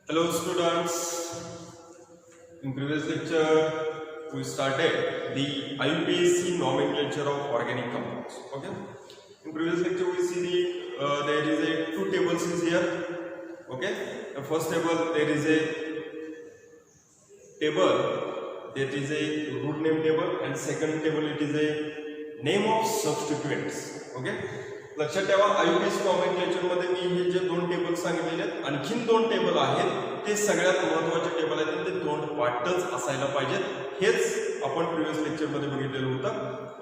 Hello students, in previous lecture we started the IUPAC nomenclature of organic compounds. Okay, in previous lecture we see there is a two tables is here. Okay, the first table there is a table that is a root name table and second table it is a name of substituents. Okay, लक्षात ठेवा IUPAC nomenclature मध्ये मी हे जे दोन table सांगितलेले आहेत आणखीन दोन table आहेत ते सगळ्यात महत्त्वाचे टेबल आहेत ते दोन पार्टच असायला पाहिजेत हेच आपण प्रीवियस लेक्चर मध्ये बघितलेलं होतं.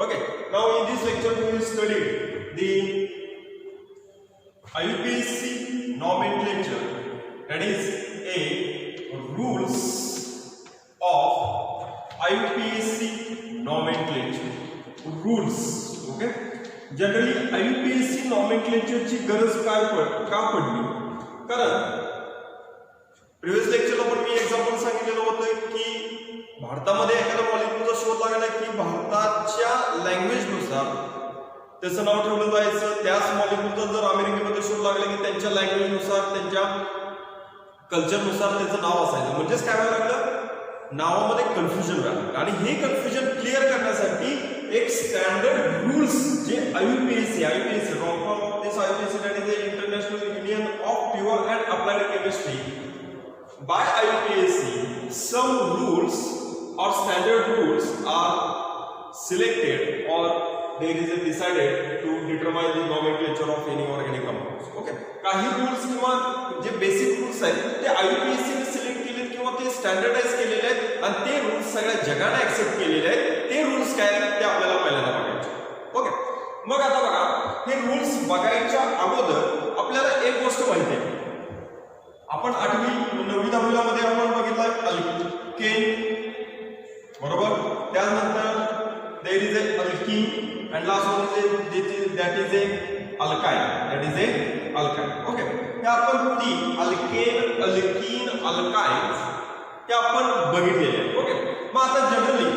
Okay, now in this lecture we will study the IUPAC nomenclature that is a rules of IUPAC nomenclature. Rules. Okay, generally IUPAC नॉमेनक्लेचरची गरज का पडली? कारण प्रीवियस लेक्चरला पण मी एक्झाम्पल सांगितलेलं होतं की भारतामध्ये एखाद्या मॉलिक्यूलचा शोध लागला की भारताच्या लँग्वेजनुसार त्याचं नाव ठेवलं जायचं. त्याच मॉलिक्यूलचा जर अमेरिकेमध्ये शोध लागला की त्यांच्या लँग्वेजनुसार त्यांच्या कल्चरनुसार त्याचं नाव असायचं. म्हणजेच काय व्हायला लागलं, नावामध्ये कन्फ्युजन व्हायला. आणि हे कन्फ्युजन क्लिअर करण्यासाठी एक standard rules J IUPAC this IUPAC that is the International Union of Pure and Applied Chemistry. By IUPAC, some rules or standard rules are selected or there is a decided to determine the nomenclature of any organic compounds. Okay, काही rules किंवा जे basic rules आहेत ते IUPAC ने select केलेत किंवा ते standardise केलेले आहेत आणि ते रूल्स सगळ्या जगाने ऍक्सेप्ट केलेले आहेत. ते रूल्स काय आहेत ते आपल्याला पहिल्यांदा बघायचे. ओके, मग आता बघा, हे रूल्स बघायच्या अगोदर आपल्याला एक गोष्ट माहिती आहे. आपण 8वी 9वी 10वी मध्ये आपण बघितलं अल्केन, बरोबर. त्यानंतर there is a alkene and last one is that is a alkyne. Okay, हे आपण ती अल्केन अल्कीन अल्काइन ते आपण बघितलेले. ओके, मग आता जनरली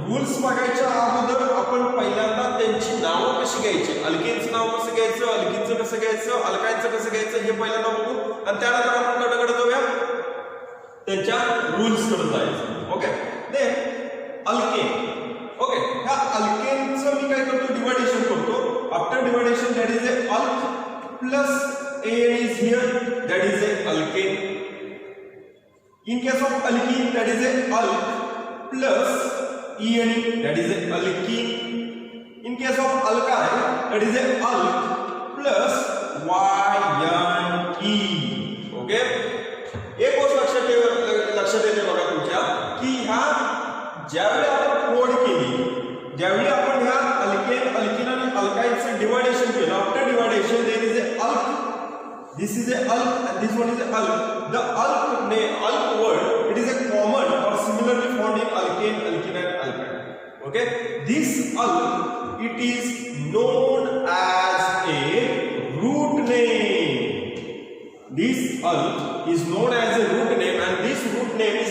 रूल्स बघायच्या अगोदर आपण पहिल्यांदा त्यांची नावं कशी घ्यायची, अल्केनचं नाव कसं घ्यायचं, अल्कीनचं कसं घ्यायचं, अल्काइनचं कसं घ्यायचं हे पहिल्यांदा बघू आणि त्यानंतर आपण कडे जाऊया त्यांच्या रूल्स कडे जायचं. Okay, then alkane. ओके, ह्या अल्केनचं मी काय करतो, डिवायडेशन करतो. आफ्टर डिवायडेशन that is a alk plus ane is here that is a alkane. In case of alkene, that is a alk plus ene, that is a alkene. In case of alkyne, that is a alk plus yne. Okay? एक गोष्ट लक्षात येते बघा तुमच्या की ह्या ज्यावेळी आपण कोड केली, ज्यावेळी आपण ह्या अल्केन अल्कीन आणि अल्काइनचे डिवायडेशन केलं, after division there is a alk. This is a alk and this one is a alk. The alk word, it is a common or similarly found in alkane, alkene and alkyne. Okay, this alk, it is known as a root name. This alk is known as a root name and this root name is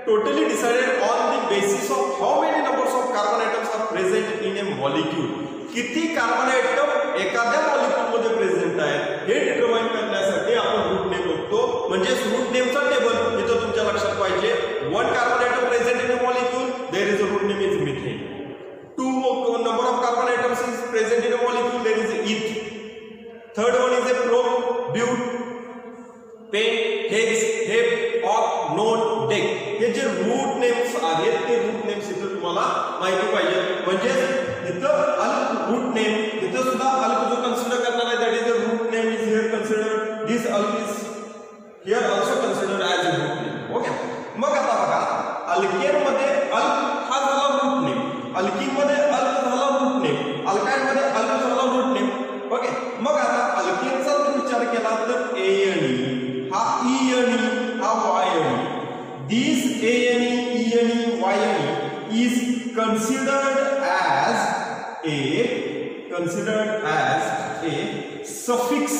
totally decided on the basis of how many numbers of carbon atoms are present in a molecule. किती carbon atom एखाद्या molecule मध्ये present आहे हे determine करण्यासाठी आपण root name बघतो. म्हणजे root नेमचा table इथं तुमच्या लक्षात पाहिजे. 1 carbon atom present in a molecule, there is a root name is methane. 2 number of carbon atoms is present in a molecule, there is eth. Third one is a pro, but, pen, hex, hep, oct, non, dec. Hey J root names आहेत ते root names इथं तुम्हाला माहिती पाहिजे. म्हणजे इथं अल्क root name, इथं सुद्धा अल्क जो कन्सिडर करणार आहे that is a root name is here considered. This alk is here also considered as a root name. Okay, मग आता बघा, अल्केन मध्ये अल्क हा झाला रूट नेम, अल्कीन मध्ये अल्क झाला रूट नेम, अल्काइन मध्ये अल्क झाला रूट नेम. ओके, मग आता अल्केनचा जर विचार केला तर एनी हा ईएनी हा yne. This ane ene yne is considered as a suffix.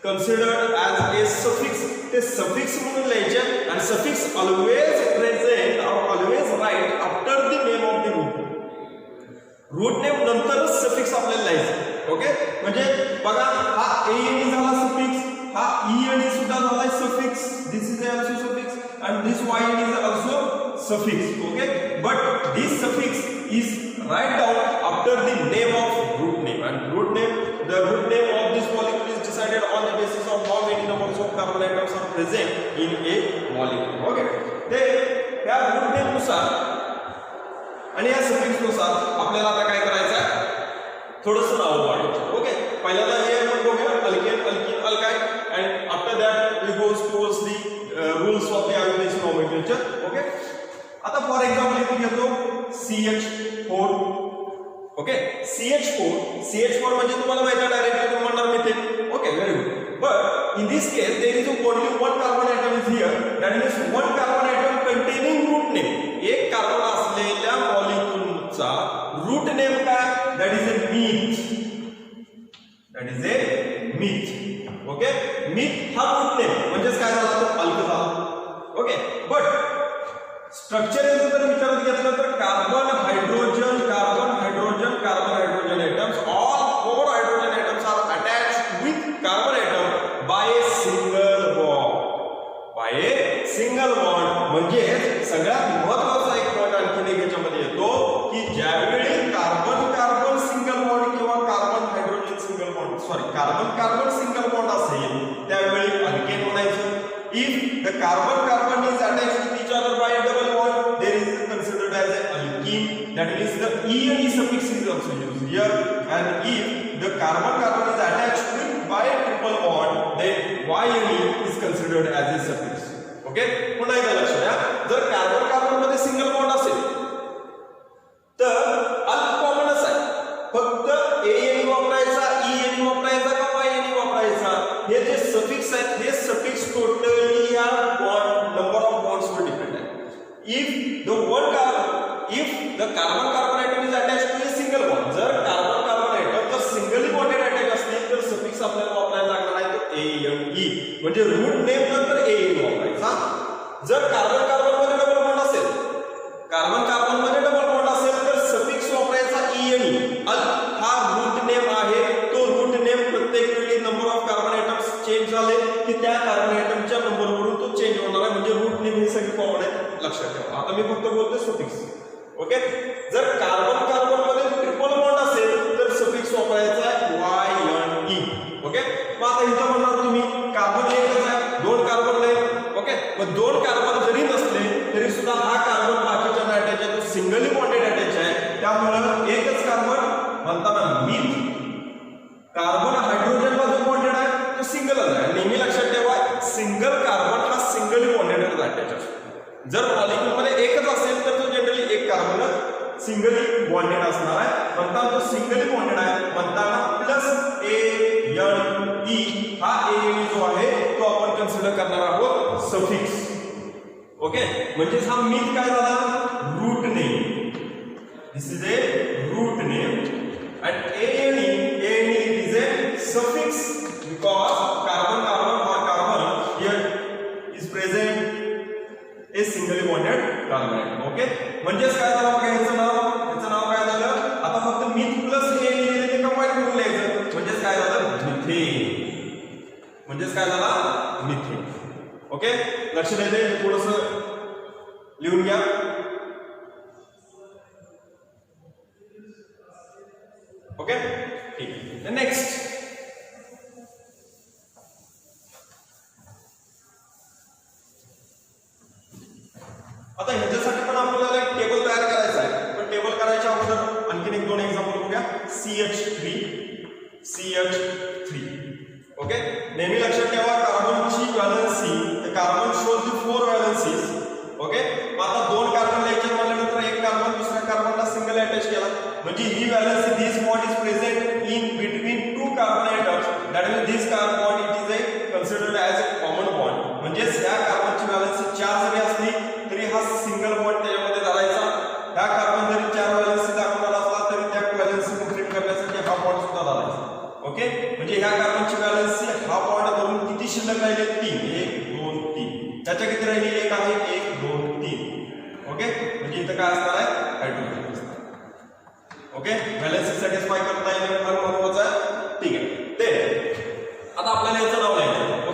Considered as a suffix. ते suffix म्हणून लिहायचे and suffix always present or always write after the name of the root. root name नंतरच suffix आपल्याला लिहायचं. Okay, म्हणजे बघा हा any झाला suffix, हा en सुद्धा झालाय suffix. This is also suffix and this yn is also suffix. Okay, but this suffix is write down after the name of root name, and the root name of this molecule is decided on the basis of how many numbers of carbon atoms are present in a molecule. Okay, then या root name नुसार आणि या suffix नुसार आपल्याला आता काय करायचं आहे, थोडंसं नाव वाढवायचं. ओके, पहिल्यांदा हे आपण बघूया alkane, alkyne, alkyne, and after that we goes towards the rules of the IUPAC nomenclature. Okay, आता फॉर एक्झाम्पल इथे घेतो CH4. ओके, CH4 म्हणजे तुम्हाला माहिती आहे डायरेक्टली तुम्ही म्हणणार methane. Okay, very good. But in this case there is only one carbon atom is here, that means one carbon atom containing root name. एक कार्बन असलेल्या मॉलिक्यूलचा रूट नेम काय, that is a meth. Okay, meth हा root name म्हणजे काय झाला, तो अल्क झाला. ओके, बट स्ट्रक्चर जर विचारात घेतलं तर carbon hydrogen atoms, all 4 hydrogen atoms are attached with carbon atom by a single bond. म्हणजे सगळ्यात महत्त्वाचा एक पॉइंट आणखी एक याच्यामध्ये येतो की ज्यावेळी कार्बन सिंगल बॉन्ड किंवा कार्बन सिंगल बॉन्ड असेल त्यावेळी अल्केन म्हणायचं. If the carbon is attached to each other by a double bond, there is considered as an alkene. That means the ene suffix is also used here. And if the carbon is attached with by a triple bond, then yne is considered as a suffix. Okay? पुन्हा एकदा लक्षात घ्या, जर carbon मध्ये single bond असेल तर अल्क कॉमनच आहे, फक्त ane वापरायचा, ene वापरायचा का yne वापरायचा. हे जे सफिक्स आहेत हे सफिक्स टोटली या number of bonds were depend आहे. if the carbon atom is attached to a single bond, जर कार्बन एटम जर सिंगली बॉन्डेड अटॅच असतील तर सफिक्स आपल्याला वापरायला लागणार आहे तो ane, म्हणजे रूट नेम नंतर ane वापरायचा. जर कार्बन मध्ये डबल बॉन्ड असेल, तर सफिक्स वापरायचा ene. हा रूट नेम आहे, तो रूट नेम प्रत्येक वेळी number of carbon atoms change झाले की त्या कार्बन एटमच्या नंबरवरून तो चेंज होणार आहे, म्हणजे रूट नेम हे सगळे कॉमन आहे, लक्षात ठेवा. आता मी फक्त बोलतोय सफिक्स. ओके, जर कार्बन मध्ये ट्रिपल बॉन्ड असेल तर सफिक्स वापरायचा yne. ओके, मग आता इथं म्हणणार तुम्ही कार्बन एकच आहे, 2 कार्बन नाही. ओके, मग 2 कार्बन जरी नसले तरी सुद्धा हा कार्बन बाकीच्या अटॅच आहे, तो सिंगली बॉन्डेड अटॅच आहे, त्यामुळे एकच कार्बन म्हणताना मीथ. कार्बन हायड्रोजनला जो बॉन्डेड आहे तो सिंगलच आहे. नेहमी लक्षात ठेवा, सिंगल कार्बन हा सिंगली बॉन्डेड अटॅच असतो. जर मॉलिक्यूल मध्ये एकच असेल तर तो जनरली एक कार्बन सिंगली बॉन्डेड असणार आहे, म्हणताना तो सिंगली बॉन्डेड आहे, म्हणताना प्लस ane हा ane जो आहे तो आपण कन्सिडर करणार आहोत सफिक्स. ओके, म्हणजे हा मीथ काय झाला, root name. This is a root name. and ane is a suffix because carbon here is present a singly bonded carbon atom. Okay, म्हणजेच काय झालं बघा, याचं नाव काय झालं, आता फक्त मीथ प्लस ane दिले ते कंबाईन करून लिहायचं, म्हणजेच काय झालं मिथेन. ओके, लक्ष द्यायचे, थोडंसं लिहून घ्या. ओके, ठीक आहे. नेक्स्ट आता ह्याच्यासाठी पण आपल्याला एक टेबल तयार करायचा आहे, पण टेबल करायच्या अगोदर आणखीन 1-2 एक्झाम्पल बघूया. CH3. ओके, नेहमी लक्षात ठेवा कार्बनची valency, carbon shows the 4 valencies. Okay, मग आता 2 कार्बन लिहायचे म्हटल्यानंतर एक कार्बन दुसऱ्या कार्बनला सिंगल अटॅच केला, म्हणजे ही valency, this bond is present in between 2 carbon atoms, that means this carbon bond it is considered as a common bond. म्हणजे ह्या कार्बनची व्हॅलेन्सी 4 जरी असली तरी हा सिंगल बॉन्ड त्याच्यामध्ये धरायचा. ह्या कार्बन जरी 4 व्हॅलेन्सी दाखवणार असला तरी त्या व्हॅलेन्सी कंप्लीट करण्यासाठी हा बॉन्ड सुद्धा धरायचा. ओके, म्हणजे ह्या कार्बनची व्हॅलेन्सी हा बॉन्ड धरून किती शिल्लक राहिले, 3. 1 2 3. त्याच्या किती राहिली, 1 आहे, 1 2 3. ओके, म्हणजे इथं काय असणार आहे, हायड्रोजन. ओके, व्हॅलेन्सी सॅटिस्फाय करता येणं फार महत्त्वाचं आहे. ठीक आहे, ते आता आपल्याला याचं नाव लिहायचं.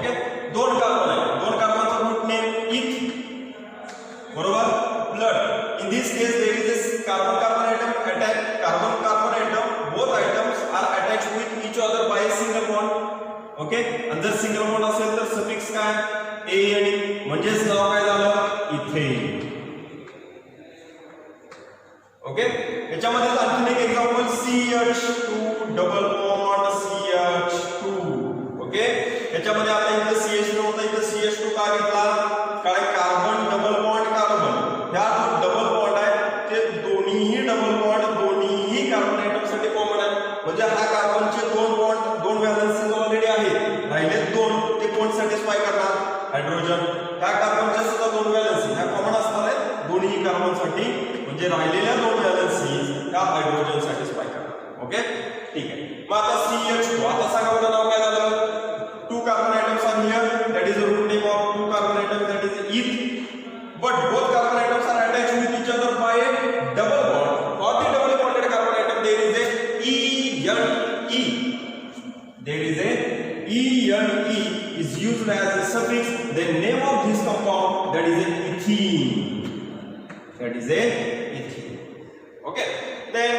इथं CH3 होता, इथं CH2 का घेतला? कारण कार्बन डबल बॉन्ड कार्बन, ह्या जो डबल बॉन्ड आहे ते दोन्हीही डबल बॉन्ड दोन्हीही कार्बन आयटमसाठी कॉमन आहे. म्हणजे हा कार्बनचे दोन व्हॅलन्सीज ऑलरेडी आहेत, राहिले दोन, ते कोण सॅटिस्फाय करणार? हायड्रोजन. ह्या कार्बनच्या सुद्धा दोन व्हॅलन्सी ह्या कॉमन असणार आहेत दोन्ही कार्बनसाठी, म्हणजे राहिलेल्या दोन व्हॅलन्सीज ह्या हायड्रोजन सॅटिस्फाय करणार. ओके, ठीक आहे. मग आता CH2, आता सांगा बरं नाव काय झालं? Two carbon atoms are here, that is the root name of two carbon atoms, that is eth. But both carbon atoms are attached with each other by a double bond. For the double bonded carbon atom, there is a ENE. There is a ENE is used as a suffix. The name of this compound, that is a ethene. That is a ethene. Okay. Then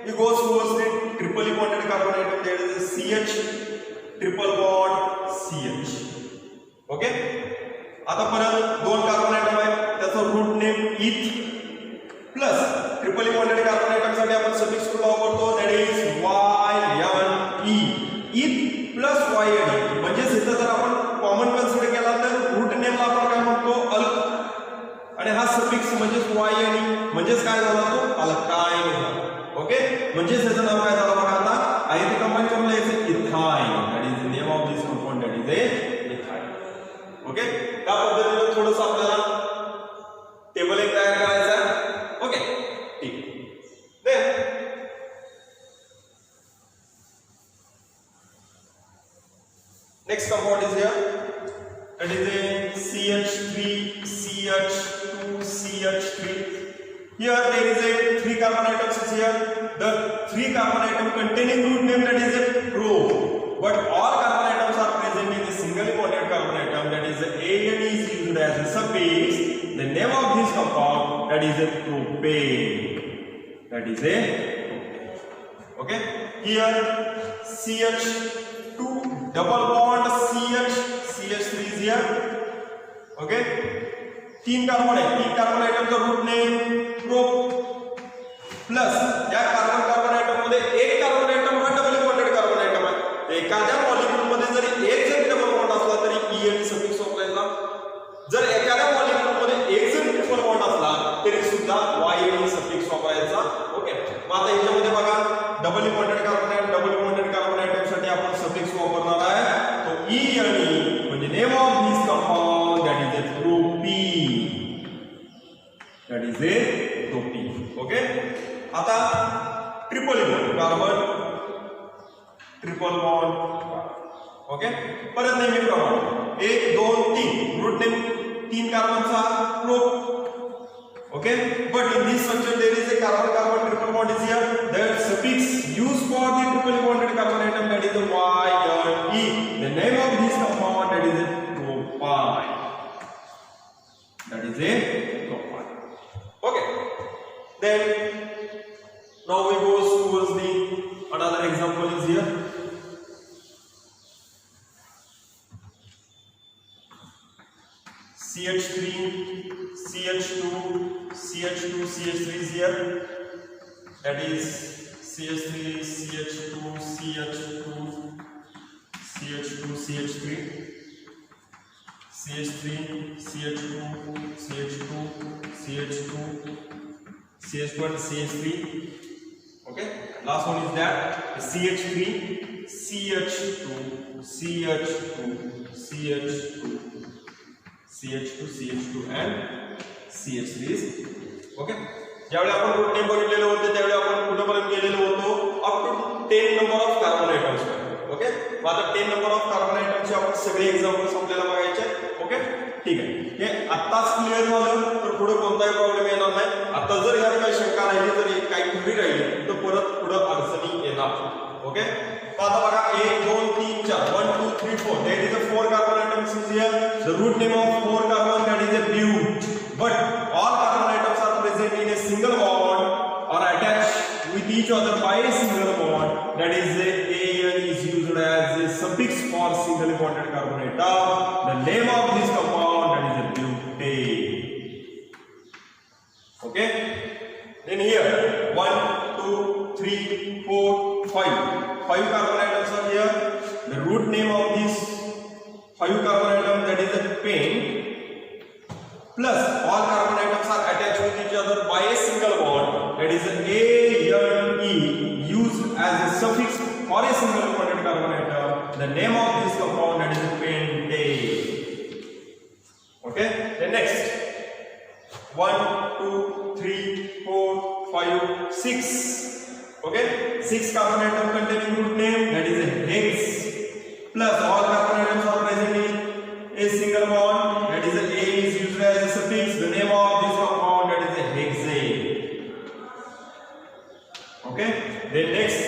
we go towards the triply bonded carbon atom. That is a CH triple bond CH. Okay. आता परत दोन carbon atom आहे, त्याचं root name eth plus triply bonded carbon atom साठी आपण सफिक्स वापरतो, that is YNE. eth plus YNE म्हणजे इथं जर आपण कॉमन कन्सिडर केला तर रूट नेमला आपण काय म्हणतो? अल्क, आणि हा सफिक्स म्हणजे YNE म्हणजेच काय झाला? तो अल्काइन झाला. ओके, म्हणजे त्याचं नाव काय झालं बघा आता? आहे ते कंबाईन करून लिहायचं ethyne. That is the name of this compound, that is A ethyne. Okay, त्या पद्धतीने थोडंसं आपल्याला टेबल एक तयार करायचा आहे. ओके, ठीक. Then next compound is here, that is a CH3 CH2 CH3. Here there is a three carbon atoms is here. The three carbon atom containing root name, that is a pro. But all carbon atoms are present in a single bonded carbon atom, that is AN is used as a suffix. The name of this compound, that is a propane. That is a propane. Okay. Here CH2 double bond CH3 is here. Okay. तीन carbon आहे, तीन carbon आयटमचा root name pro plus या carbon atom मध्ये एक carbon atom हा double bonded carbon atom आहे. एखाद्या मॉलिक्यूल मध्ये जरी एक जरी डबल बॉन्ड असला तरी EN सफिक्स वापरायचा. जर एखाद्या मॉलिक्यूल मध्ये एक जरी ट्रिपल बॉन्ड असला तरी सुद्धा YN सफिक्स वापरायचा. ओके, मग आता याच्यामध्ये बघा डबल बॉन्डेड कार्बन आयटम साठी आपण सफिक्स वापरणार आहे तो ENE, म्हणजे name of this compound, that is a propene. That is a propene. Okay, आता triple bond carbon triple bond. Okay, परत नेहमीप्रमाणे 1 2 3 रूट नेम तीन कार्बनचा pro. Okay, but in this structure there is a carbon triple bond is here. The suffix used for the triply bonded carbon atom, that is YNE. The name of this compound, that is a propyne. That is a propyne. Okay, then now we go towards the another example is here. CH3 CH2 CH3 is here, that is CH3 CH2 CH2 CH3 CH3 CH2 CH1 CH3. Okay, last one is that CH3 CH2 and CH3 is. Okay, ज्यावेळी आपण root name बघितलेले होते त्यावेळी आपण कुठेपर्यंत गेलेलो होतो? Up to 10 number of carbon atoms. Okay, मग आता 10 नंबर ऑफ कार्बन आयटमचे आपण सगळे एक्झाम्पल्स आपल्याला बघायचे. ओके, ठीक आहे. हे आत्ताच क्लिअर झालं तर पुढे कोणताही प्रॉब्लेम येणार नाही. आता जर यात काही शंका राहिली जर काही क्वेरी राहिली तर परत पुढे अडचणी येणार. ओके, आता बघा 1 2 3 4 1 2 3 4 there is a 4 carbon atoms is here. The root name of 4 carbon, that is a bute. But all carbon atoms are present in a single bond or attached with each other by a single bond, that is a AN is used as a suffix for single bonded carbon atom. The name of this compound, that is a butane. Okay, then here 1 2 3 4 5 carbon atoms are here. The root name of this 5 carbon atom, that is a pen, plus all carbon atoms are attached with each other by a single bond, that is A-N-E, used as a suffix for a single bonded carbon atom. The name of this compound, that is pentane. Okay, then next 1, 2, 3, 4, 5, 6. Okay, 6 carbon atom containing root name, that is a hex, plus all carbon atoms are present in a single bond, that is a A is used as a suffix. The name of this compound, that is a hexane. Okay, then next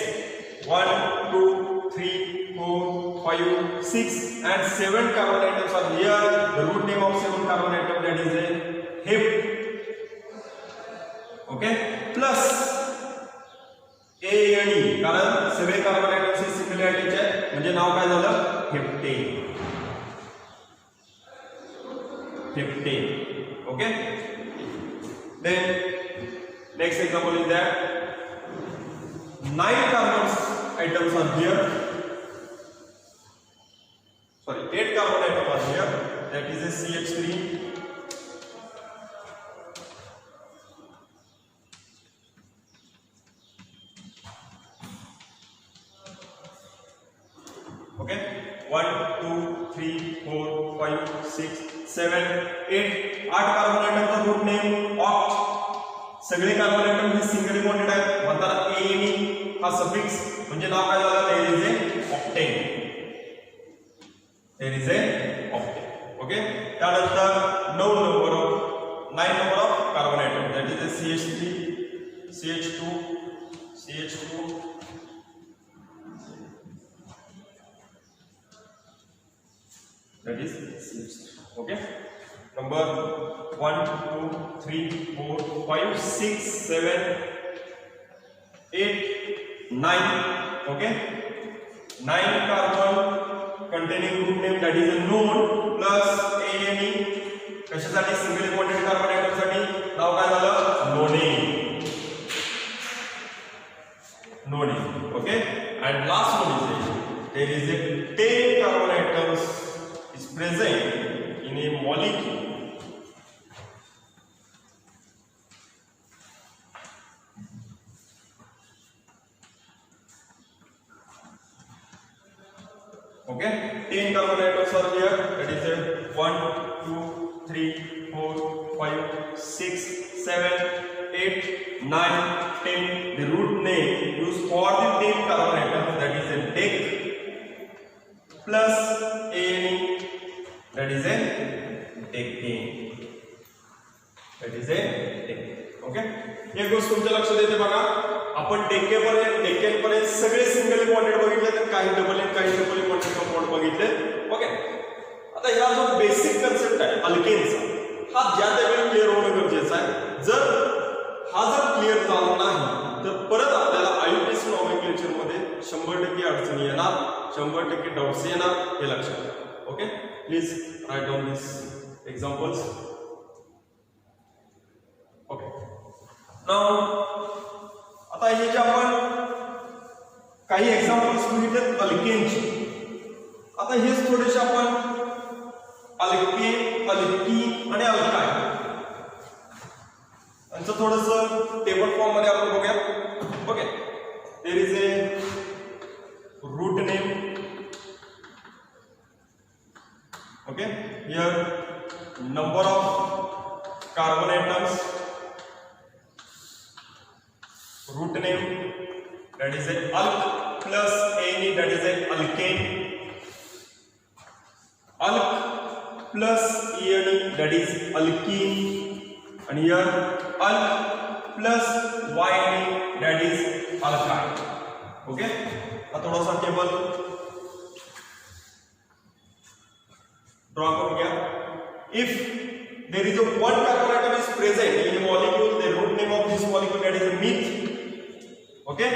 1, 2, 3, 4, 5, 6 and 7 carbon atoms are here. The root name of 7 carbon atom, that is a hep. Okay, plus A आणि E, कारण सगळे carbon atoms हे सिमिलॅरिटीचे आहेत, म्हणजे नाव काय झालं heptane. Heptane. Okay, then next example is that 9 carbon atoms are here, sorry 8 carbon atoms are here, that is a CH3. Okay, 1, 2, 3, 4, 5, 6, 7, 8 carbon atoms का root name oct. सगळे carbon atom हे singly bonded आहेत, म्हणतात A हा suffix, म्हणजे नाव काय झालं, there is a octane. There is a octane. Okay, त्यानंतर 9 number of carbon atoms, that is a CH3, CH2, CH2, that is CH3. Okay, number 1, 2, 3, 4, 5, 6, 7, 8, 9. Okay, 9 carbon containing group name, that is a none, plus A-N-E. कशासाठी single bonded carbon atom साठी नाव काय झालं नोने. नोने. Okay, and last one is there is a 10 carbon atoms is present in a molecule. Okay, 10 carbon atoms are here, that is a 1, 2, 3, 4, 5, 6, 7, 8, 9, 10. The root name used for the 10 carbon atoms, that is a dec, plus A-N-E, that is a decane. That is a decane. Okay, एक गोष्ट तुमच्या लक्षात येते बघा, आपण decane पर्यंत सगळे single bonded बघितले, तर काही डबल बॉन्डेड कंपाऊंड बघितले. ओके, आता ह्या जो बेसिक कन्सेप्ट आहे अल्केनचा, हा ज्या त्यावेळी क्लिअर होणं गरजेचं आहे. हा जर क्लिअर झाला नाही तर परत आपल्याला आयुपीएससी नॉमेनक्लेचर मध्ये 100% अडचणी येणार, 100% डाउट्स येणार, हे लक्षात घ्या. Okay, please write down this examples. Okay, now आता हे जे आपण काही एक्झाम्पल्स बघितले अल्केनचे, आता हेच थोडेसे आपण अल्केन, अल्कीन आणि अल्काइन यांचं थोडंसं टेबल फॉर्म मध्ये आपण बघूया. Okay, there is a root name. Okay, here number of carbon atoms, root name, that is a alk, plus any, that is a alkane, alk plus ene, that is alkene, and here alk plus yne, that is alkyne. Okay, अब थोड़ा सा table draw करो क्या. If there is a one carbon atom is present in a molecule, the root name of this molecule, that is a meth. Okay,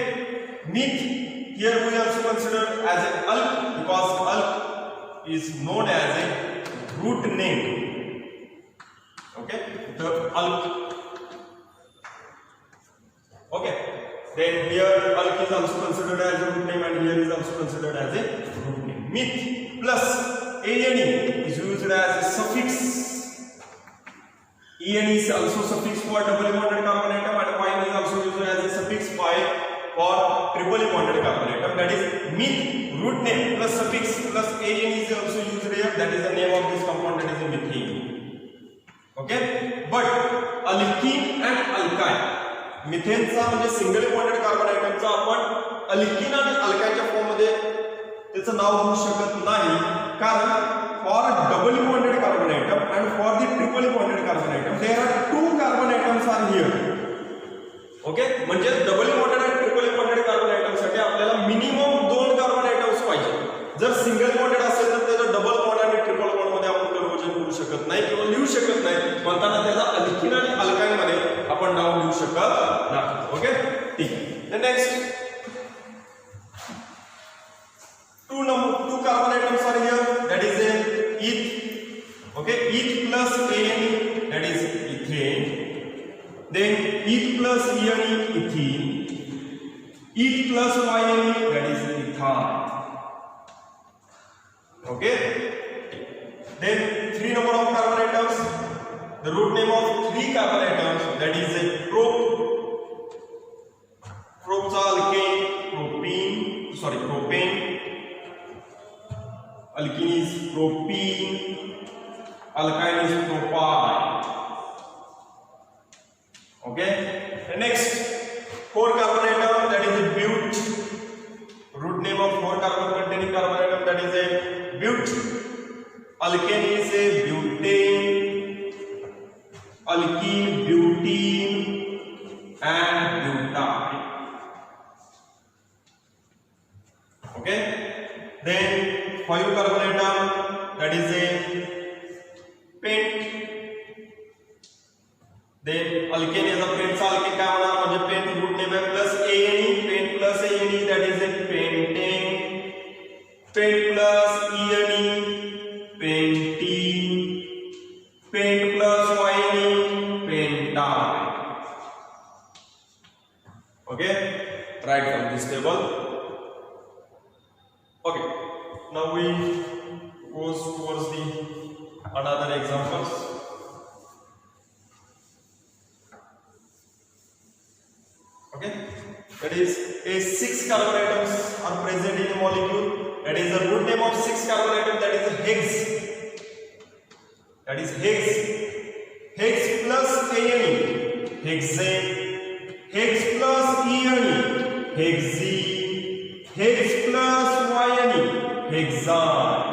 meth here we also consider as an alk, because alk is known as a root name. Okay, the alk. Okay, then here alk is also considered as a root name, and here is also considered as a root name. Meth plus ane is used as a suffix. En is also suffix for double bonded carbon atom, and yn is also used as a suffix for triple bonded carbon atom. That is meth root name plus suffix plus an is also used here. That is the name of this compound, that is a methane. Okay, but alkene and alkyne, methane चा म्हणजे single bonded carbon item चा आपण alkene आणि अल्काइनच्या form मध्ये त्याचं नाव घेऊ शकत नाही, कारण for double bonded carbon atom and for the triple bonded carbon atom there are two carbon atoms are here. Okay, म्हणजे डबल बॉन्डेड आणि ट्रिपल बॉन्डेड कार्बन आयटम साठी आपल्याला मिनिमम 2 कार्बन आयटम्स पाहिजे. जर सिंगल बॉन्डेड असेल तर त्याचं double bond आणि ट्रिपल बॉन्ड मध्ये आपण कन्वर्जन करू शकत नाही किंवा लिहू शकत नाही, म्हणताना त्याला अल्किन आणि अल्काइन मध्ये आपण नाव लिहू शकत नाही. ओके, ठीक आहे. Next two carbon atoms are here, that is a eth. Okay, eth plus ane, that is ethane. Then eth plus ene, ethene. Eth plus yne, that is ethane. Okay, then 3 number of carbon atoms. The root name of 3 carbon atoms, that is a prop. Propyl alkane, propane. Alkene is propene, alkyne is propyl. Okay, and next 4 carbon atom, that is a but. Root name of 4 carbon containing carbon atom, that is a but. Alkane is a butane, alkene, butene, and butyl. Okay, then 5 carbon atom, that is a pent. Then alkane is a pent, alkane काय होणार म्हणजे pent root name आहे plus ane, pent plus ane, that is a pentane. Pent plus ene, pentene. Pent plus yne, pentyl. Okay, right from this table. Okay, now we goes towards the another examples. Okay, that is a 6 carbon atoms are present in a molecule. That is the root name of 6 carbon atom, that is a hex. That is hex. Hex plus ane, hexane. Hex plus ene, hexene. Hex plus yne, hexane.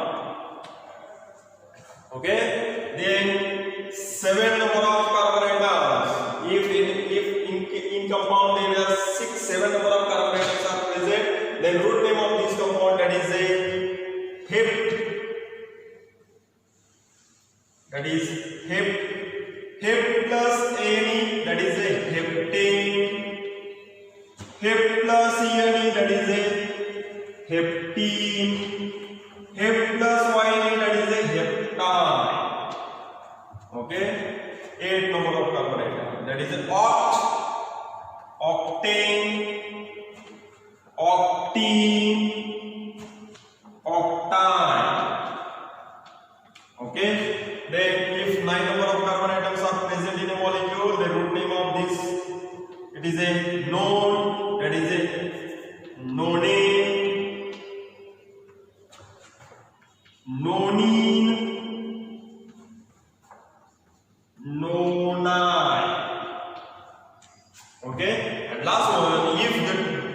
Okay, then 7 number of carbon atoms. If in compound there are 7 number of carbon atoms are present, then root name of this compound, that is a hept. That is hept. Hept plus ane, that is a heptane. Hept plus ene, that is a heptene. Hept plus yne, that is a heptine. Okay, 8 number of carbon atom, that is a oct, octane, octene, octine. Okay, then if 9 number of carbon atoms are present in a molecule, the root name of this, it is a none, that is a nonane, nonene, nonine. Okay, and last one, if the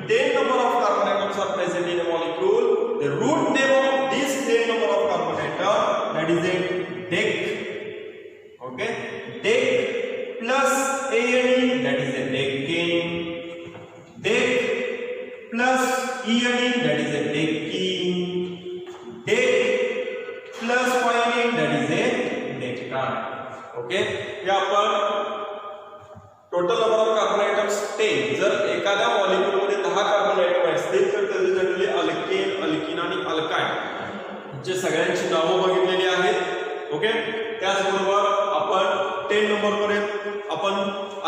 10 number of carbon atoms are present in a molecule, the root name of this 10 number of carbon atom, that is a deck. Okay, deck plus ane, that is a decane. Deck plus ene, that is a decene. Deck plus yne, that is a decane. Okay, या आपण total number of carbon items 10. जर एखाद्या molecule मध्ये 10 carbon item असतील तर त्याचे generally alkane, alkene आणि alkyne जे सगळ्यांची नावं बघितलेली आहेत. ओके, त्याचबरोबर आपण 10 नंबर पर्यंत आपण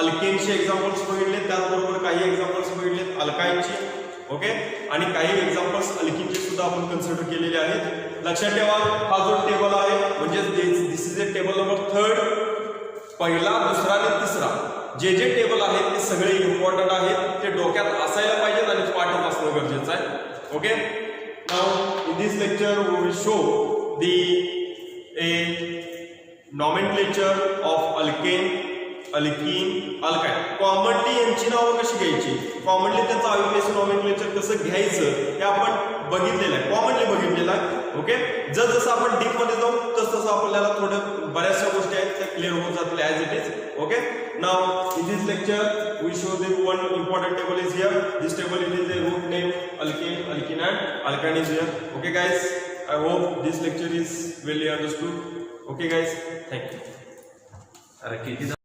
अल्केनचे एक्झाम्पल्स बघितले, त्याचबरोबर काही एक्झाम्पल्स बघितले अल्काइनचे. ओके. आणि काही एक्झाम्पल्स अल्किनचे सुद्धा आपण कन्सिडर केलेले आहेत. लक्षात ठेवा हा जो टेबल आहे म्हणजे this is a table number 3. पहिला, दुसरा आणि तिसरा जे टेबल आहेत ते सगळे इम्पॉर्टंट आहेत, ते डोक्यात असायला पाहिजेत आणि पाठात असणं गरजेचं आहे. Okay. Now in this lecture we will show a nomenclature of alkane, alkene, alkyne. Commonly यांची नावं कशी घ्यायची, कॉमनली त्यांचं आयुर्वेदिक नॉमेनक्लेचर कसं घ्यायचं हे आपण बघितलेलं आहे, कॉमनली बघितलेलं आहे. ओके. जसं आपण डीप मध्ये जाऊ तसं आपल्याला थोडं बऱ्याचशा गोष्टी आहेत त्या क्लिअर होत जातील as it is. Okay. Now in this lecture we show the one important table is here. This table is a root name alkane, alkene and alkyne is here. Okay guys, I hope this lecture is well understood. Okay guys, thank you.